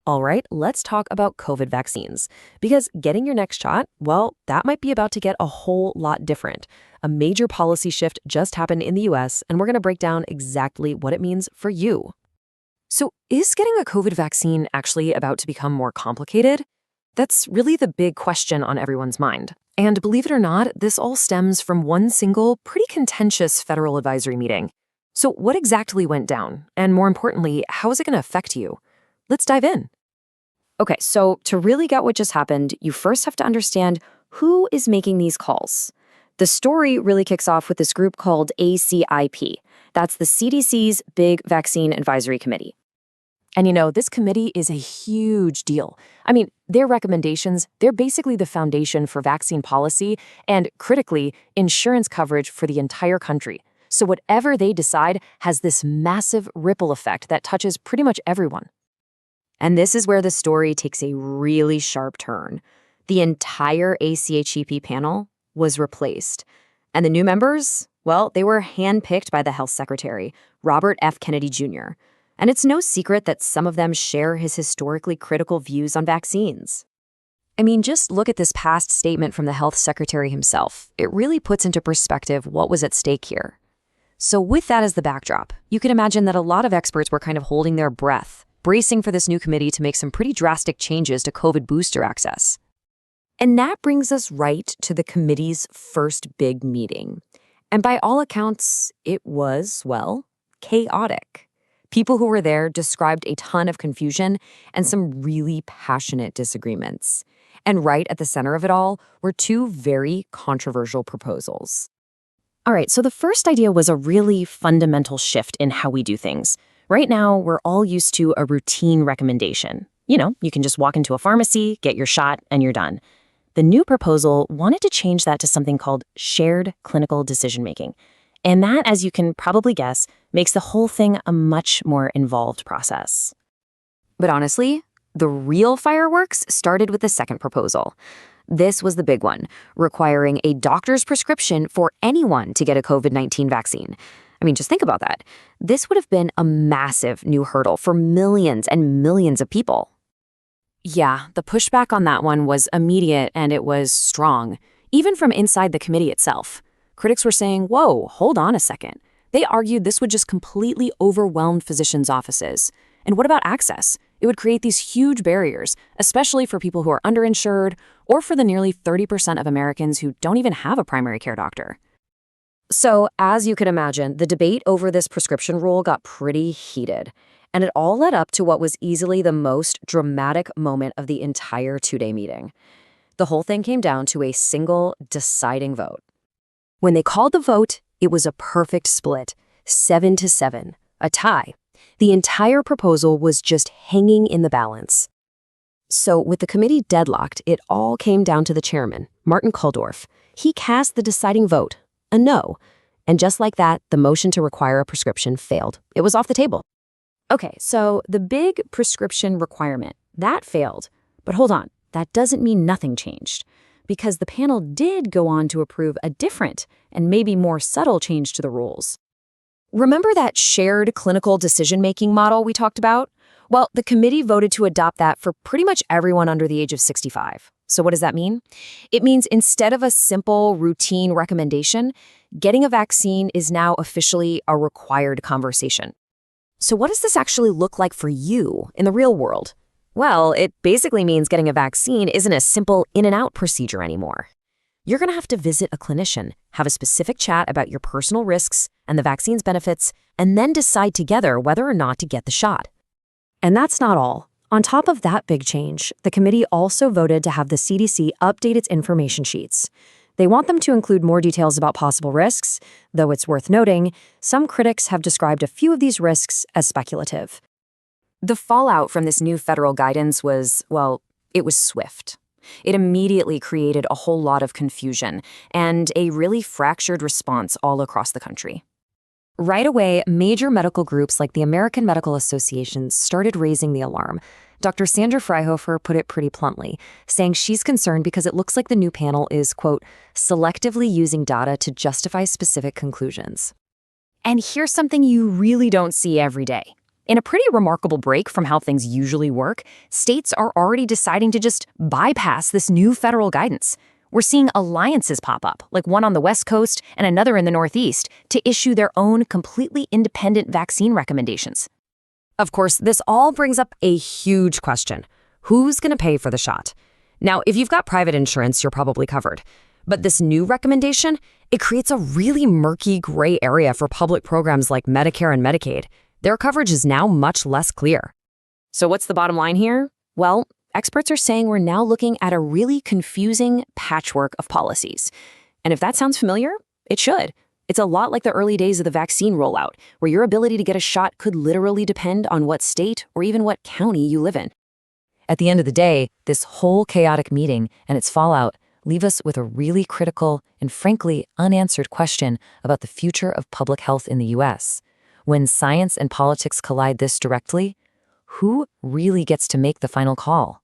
All right, let's talk about COVID vaccines. Because getting your next shot, well, that might be about to get a whole lot different. A major policy shift just happened in the US, and we're going to break down exactly what it means for you. So, is getting a COVID vaccine actually about to become more complicated? That's really the big question on everyone's mind. And believe it or not, this all stems from one single, pretty contentious federal advisory meeting. So, what exactly went down? And more importantly, how is it going to affect you? Let's dive in. Okay, so to really get what just happened, you first have to understand who is making these calls. The story really kicks off with this group called ACIP. That's the CDC's Big Vaccine Advisory Committee. And this committee is a huge deal. I mean, their recommendations, they're basically the foundation for vaccine policy and, critically, insurance coverage for the entire country. So whatever they decide has this massive ripple effect that touches pretty much everyone. And this is where the story takes a really sharp turn. The entire ACIP panel was replaced. And the new members, well, they were handpicked by the health secretary, Robert F. Kennedy Jr. And it's no secret that some of them share his historically critical views on vaccines. I mean, just look at this past statement from the health secretary himself. It really puts into perspective what was at stake here. So with that as the backdrop, you can imagine that a lot of experts were kind of holding their breath, bracing for this new committee to make some pretty drastic changes to COVID booster access. And that brings us right to the committee's first big meeting. And by all accounts, it was, well, chaotic. People who were there described a ton of confusion and some really passionate disagreements. And right at the center of it all were two very controversial proposals. All right, so the first idea was a really fundamental shift in how we do things. Right now, we're all used to a routine recommendation. You can just walk into a pharmacy, get your shot, and you're done. The new proposal wanted to change that to something called shared clinical decision-making. And that, as you can probably guess, makes the whole thing a much more involved process. But honestly, the real fireworks started with the second proposal. This was the big one, requiring a doctor's prescription for anyone to get a COVID-19 vaccine. I mean, just think about that. This would have been a massive new hurdle for millions and millions of people. Yeah, the pushback on that one was immediate and it was strong, even from inside the committee itself. Critics were saying, whoa, hold on a second. They argued this would just completely overwhelm physicians' offices. And what about access? It would create these huge barriers, especially for people who are underinsured or for the nearly 30% of Americans who don't even have a primary care doctor. So, as you can imagine, the debate over this prescription rule got pretty heated, and it all led up to what was easily the most dramatic moment of the entire two-day meeting. The whole thing came down to a single deciding vote. When they called the vote, it was a perfect split, 7-7, a tie. The entire proposal was just hanging in the balance. So, with the committee deadlocked, it all came down to the chairman, Martin Kulldorff. He cast the deciding vote. A no. And just like that, the motion to require a prescription failed. It was off the table. Okay, so the big prescription requirement, that failed. But hold on, that doesn't mean nothing changed. Because the panel did go on to approve a different and maybe more subtle change to the rules. Remember that shared clinical decision-making model we talked about? Well, the committee voted to adopt that for pretty much everyone under the age of 65. So what does that mean? It means instead of a simple, routine recommendation, getting a vaccine is now officially a required conversation. So what does this actually look like for you in the real world? Well, it basically means getting a vaccine isn't a simple in-and-out procedure anymore. You're going to have to visit a clinician, have a specific chat about your personal risks and the vaccine's benefits, and then decide together whether or not to get the shot. And that's not all. On top of that big change, the committee also voted to have the CDC update its information sheets. They want them to include more details about possible risks, though it's worth noting, some critics have described a few of these risks as speculative. The fallout from this new federal guidance was, well, it was swift. It immediately created a whole lot of confusion and a really fractured response all across the country. Right away, major medical groups like the American Medical Association started raising the alarm. Dr. Sandra Freihofer put it pretty bluntly, saying she's concerned because it looks like the new panel is, quote, selectively using data to justify specific conclusions. And here's something you really don't see every day. In a pretty remarkable break from how things usually work, states are already deciding to just bypass this new federal guidance. We're seeing alliances pop up, like one on the West Coast and another in the Northeast, to issue their own completely independent vaccine recommendations. Of course, this all brings up a huge question. Who's going to pay for the shot? Now, if you've got private insurance, you're probably covered. But this new recommendation, it creates a really murky gray area for public programs like Medicare and Medicaid. Their coverage is now much less clear. So what's the bottom line here? Well, experts are saying we're now looking at a really confusing patchwork of policies. And if that sounds familiar, it should. It's a lot like the early days of the vaccine rollout, where your ability to get a shot could literally depend on what state or even what county you live in. At the end of the day, this whole chaotic meeting and its fallout leave us with a really critical and frankly unanswered question about the future of public health in the U.S. When science and politics collide this directly, who really gets to make the final call?